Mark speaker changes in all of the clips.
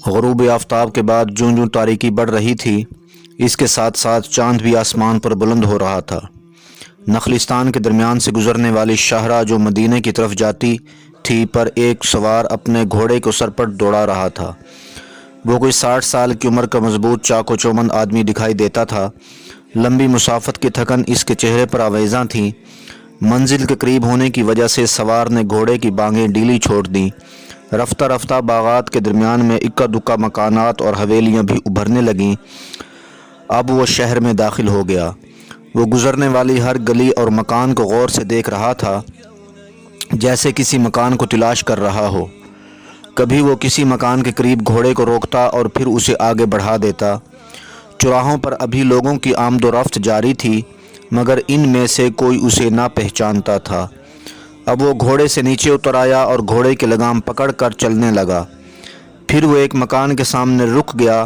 Speaker 1: غروب آفتاب کے بعد جوں جوں تاریکی بڑھ رہی تھی، اس کے ساتھ ساتھ چاند بھی آسمان پر بلند ہو رہا تھا۔ نخلستان کے درمیان سے گزرنے والی شاہراہ جو مدینے کی طرف جاتی تھی پر ایک سوار اپنے گھوڑے کو سر پر دوڑا رہا تھا۔ وہ کوئی 60 سال کی عمر کا مضبوط چاق و چوبند آدمی دکھائی دیتا تھا۔ لمبی مسافت کی تھکن اس کے چہرے پر آویزاں تھیں۔ منزل کے قریب ہونے کی وجہ سے سوار نے گھوڑے کی بانگیں ڈھیلی چھوڑ دیں۔ رفتہ رفتہ باغات کے درمیان میں اکا دکا مکانات اور حویلیاں بھی ابھرنے لگیں۔ اب وہ شہر میں داخل ہو گیا۔ وہ گزرنے والی ہر گلی اور مکان کو غور سے دیکھ رہا تھا، جیسے کسی مکان کو تلاش کر رہا ہو۔ کبھی وہ کسی مکان کے قریب گھوڑے کو روکتا اور پھر اسے آگے بڑھا دیتا۔ چوراہوں پر ابھی لوگوں کی آمد و رفت جاری تھی، مگر ان میں سے کوئی اسے نہ پہچانتا تھا۔ اب وہ گھوڑے سے نیچے اتر آیا اور گھوڑے کی لگام پکڑ کر چلنے لگا۔ پھر وہ ایک مکان کے سامنے رک گیا۔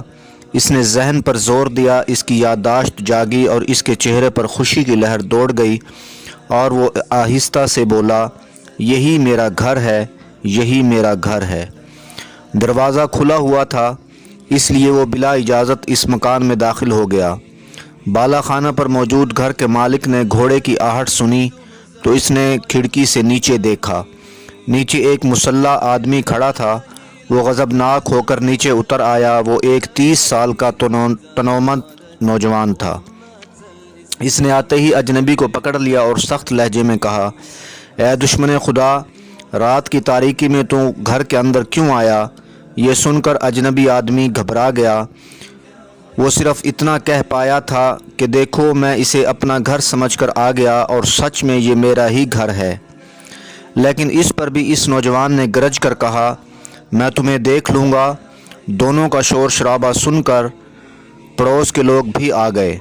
Speaker 1: اس نے ذہن پر زور دیا، اس کی یادداشت جاگی اور اس کے چہرے پر خوشی کی لہر دوڑ گئی، اور وہ آہستہ سے بولا، یہی میرا گھر ہے، یہی میرا گھر ہے۔ دروازہ کھلا ہوا تھا، اس لیے وہ بلا اجازت اس مکان میں داخل ہو گیا۔ بالا خانہ پر موجود گھر کے مالک نے گھوڑے کی آہٹ سنی تو اس نے کھڑکی سے نیچے دیکھا۔ نیچے ایک مسلح آدمی کھڑا تھا۔ وہ غضبناک ہو کر نیچے اتر آیا۔ وہ ایک 30 سال کا تنومند نوجوان تھا۔ اس نے آتے ہی اجنبی کو پکڑ لیا اور سخت لہجے میں کہا، اے دشمن خدا، رات کی تاریکی میں تو گھر کے اندر کیوں آیا؟ یہ سن کر اجنبی آدمی گھبرا گیا۔ وہ صرف اتنا کہہ پایا تھا کہ دیکھو، میں اسے اپنا گھر سمجھ کر آ گیا اور سچ میں یہ میرا ہی گھر ہے۔ لیکن اس پر بھی اس نوجوان نے گرج کر کہا، میں تمہیں دیکھ لوں گا۔ دونوں کا شور شرابہ سن کر پڑوس کے لوگ بھی آ گئے۔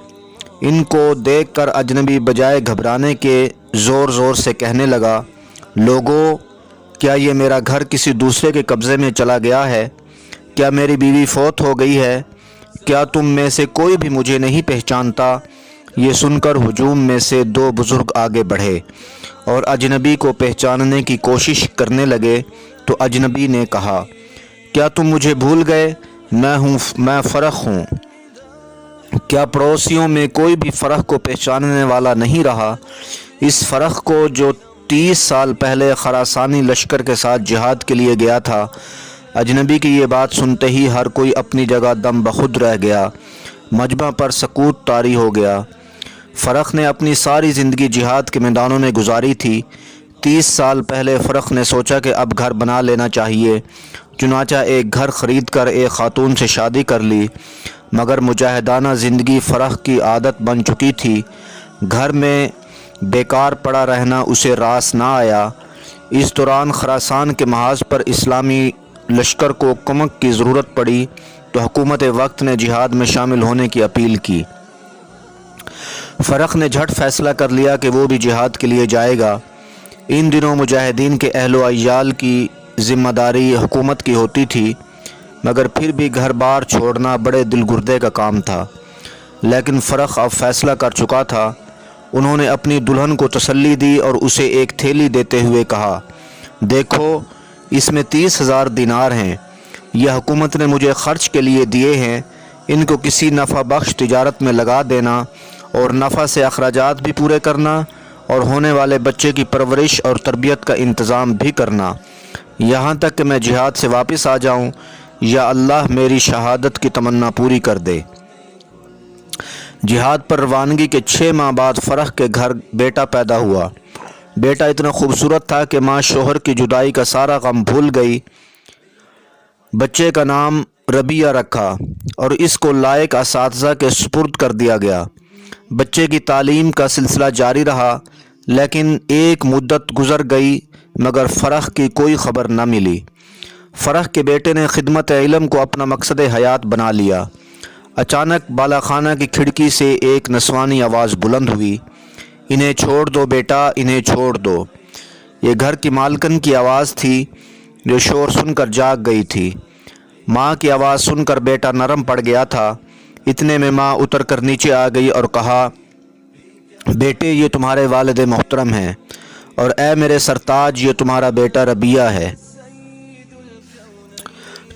Speaker 1: ان کو دیکھ کر اجنبی بجائے گھبرانے کے زور زور سے کہنے لگا، لوگو، کیا یہ میرا گھر کسی دوسرے کے قبضے میں چلا گیا ہے؟ کیا میری بیوی فوت ہو گئی ہے؟ کیا تم میں سے کوئی بھی مجھے نہیں پہچانتا؟ یہ سن کر ہجوم میں سے 2 بزرگ آگے بڑھے اور اجنبی کو پہچاننے کی کوشش کرنے لگے تو اجنبی نے کہا، کیا تم مجھے بھول گئے؟ میں فرخ ہوں۔ کیا پڑوسیوں میں کوئی بھی فرخ کو پہچاننے والا نہیں رہا؟ اس فرخ کو جو 30 سال پہلے خراسانی لشکر کے ساتھ جہاد کے لیے گیا تھا۔ اجنبی کی یہ بات سنتے ہی ہر کوئی اپنی جگہ دم بخود رہ گیا۔ مجمع پر سکوت طاری ہو گیا۔ فرخ نے اپنی ساری زندگی جہاد کے میدانوں میں گزاری تھی۔ 30 سال پہلے فرخ نے سوچا کہ اب گھر بنا لینا چاہیے، چنانچہ ایک گھر خرید کر ایک خاتون سے شادی کر لی، مگر مجاہدانہ زندگی فرخ کی عادت بن چکی تھی۔ گھر میں بیکار پڑا رہنا اسے راس نہ آیا۔ اس دوران خراسان کے محاذ پر اسلامی لشکر کو کمک کی ضرورت پڑی تو حکومت وقت نے جہاد میں شامل ہونے کی اپیل کی۔ فرخ نے جھٹ فیصلہ کر لیا کہ وہ بھی جہاد کے لیے جائے گا۔ ان دنوں مجاہدین کے اہل و عیال کی ذمہ داری حکومت کی ہوتی تھی، مگر پھر بھی گھر بار چھوڑنا بڑے دل گردے کا کام تھا۔ لیکن فرخ اب فیصلہ کر چکا تھا۔ انہوں نے اپنی دلہن کو تسلی دی اور اسے ایک تھیلی دیتے ہوئے کہا، دیکھو، اس میں 30,000 دینار ہیں۔ یہ حکومت نے مجھے خرچ کے لیے دیے ہیں۔ ان کو کسی نفع بخش تجارت میں لگا دینا اور نفع سے اخراجات بھی پورے کرنا اور ہونے والے بچے کی پرورش اور تربیت کا انتظام بھی کرنا، یہاں تک کہ میں جہاد سے واپس آ جاؤں یا اللہ میری شہادت کی تمنا پوری کر دے۔ جہاد پر روانگی کے 6 ماہ بعد فرخ کے گھر بیٹا پیدا ہوا۔ بیٹا اتنا خوبصورت تھا کہ ماں شوہر کی جدائی کا سارا غم بھول گئی۔ بچے کا نام ربیہ رکھا اور اس کو لائق اساتذہ کے سپرد کر دیا گیا۔ بچے کی تعلیم کا سلسلہ جاری رہا، لیکن ایک مدت گزر گئی مگر فرخ کی کوئی خبر نہ ملی۔ فرخ کے بیٹے نے خدمت علم کو اپنا مقصد حیات بنا لیا۔ اچانک بالا خانہ کی کھڑکی سے ایک نسوانی آواز بلند ہوئی، انہیں چھوڑ دو بیٹا، انہیں چھوڑ دو۔ یہ گھر کی مالکن کی آواز تھی جو شور سن کر جاگ گئی تھی۔ ماں کی آواز سن کر بیٹا نرم پڑ گیا تھا۔ اتنے میں ماں اتر کر نیچے آ گئی اور کہا، بیٹے، یہ تمہارے والد محترم ہیں، اور اے میرے سرتاج، یہ تمہارا بیٹا ربیہ ہے۔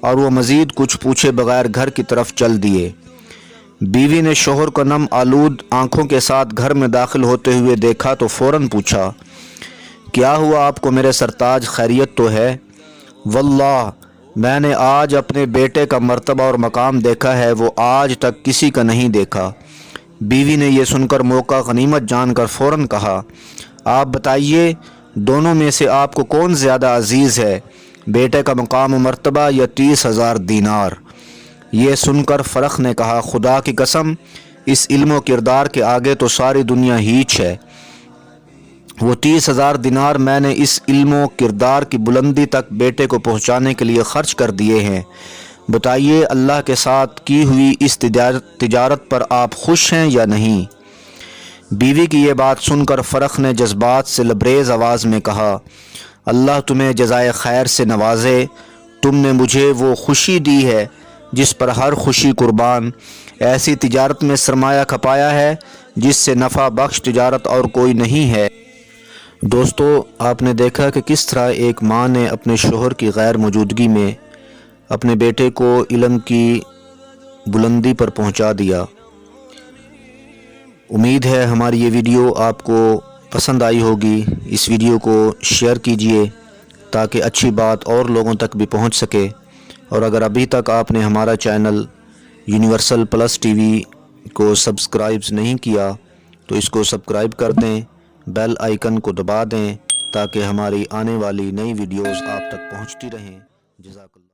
Speaker 1: اور وہ مزید کچھ پوچھے بغیر گھر کی طرف چل دیے۔ بیوی نے شوہر کو نم آلود آنکھوں کے ساتھ گھر میں داخل ہوتے ہوئے دیکھا تو فوراً پوچھا، کیا ہوا آپ کو میرے سرتاج، خیریت تو ہے؟ واللہ میں نے آج اپنے بیٹے کا مرتبہ اور مقام دیکھا ہے، وہ آج تک کسی کا نہیں دیکھا۔ بیوی نے یہ سن کر موقع غنیمت جان کر فوراً کہا، آپ بتائیے دونوں میں سے آپ کو کون زیادہ عزیز ہے، بیٹے کا مقام و مرتبہ یا 30,000 دینار؟ یہ سن کر فرخ نے کہا، خدا کی قسم اس علم و کردار کے آگے تو ساری دنیا ہیچ ہے۔ وہ 30,000 دینار میں نے اس علم و کردار کی بلندی تک بیٹے کو پہنچانے کے لیے خرچ کر دیے ہیں۔ بتائیے اللہ کے ساتھ کی ہوئی اس تجارت پر آپ خوش ہیں یا نہیں؟ بیوی کی یہ بات سن کر فرخ نے جذبات سے لبریز آواز میں کہا، اللہ تمہیں جزائے خیر سے نوازے، تم نے مجھے وہ خوشی دی ہے جس پر ہر خوشی قربان، ایسی تجارت میں سرمایہ کھپایا ہے جس سے نفع بخش تجارت اور کوئی نہیں ہے۔ دوستو، آپ نے دیکھا کہ کس طرح ایک ماں نے اپنے شوہر کی غیر موجودگی میں اپنے بیٹے کو علم کی بلندی پر پہنچا دیا۔ امید ہے ہماری یہ ویڈیو آپ کو پسند آئی ہوگی۔ اس ویڈیو کو شیئر کیجئے تاکہ اچھی بات اور لوگوں تک بھی پہنچ سکے، اور اگر ابھی تک آپ نے ہمارا channel universal plus T V کو سبسکرائب نہیں کیا تو اس کو سبسکرائب کر دیں، بیل آئیکن کو دبا دیں تاکہ ہماری آنے والی نئی ویڈیوز آپ تک پہنچتی رہیں۔ جزاک اللہ۔